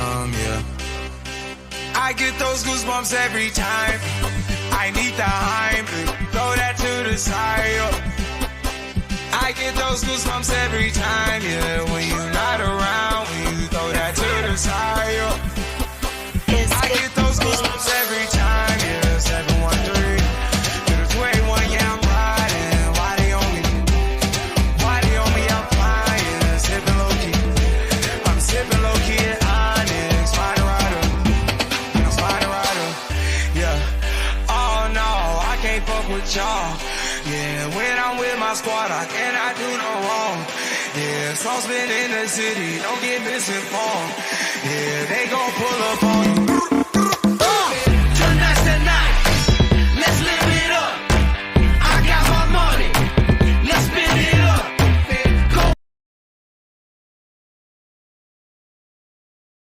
yeah. I get those goosebumps every time. I need the hype, throw that to the side, yeah. I get those goosebumps every time, yeah. When you're not around, when you throw that to the side, yeah. I get those goosebumps every time, yeah. 713 to the 21, yeah, I'm riding. Why they on me? Why they on me? I'm flying, sipping low key. I'm sipping low key at Onyx, Spider Rider, Spider Rider, yeah. Oh no, I can't fuck with y'all. Yeah, when I'm with my squad, I cannot do no wrong. Yeah, sauce been in the city, don't get misinformed. Yeah, they gon' pull up on you.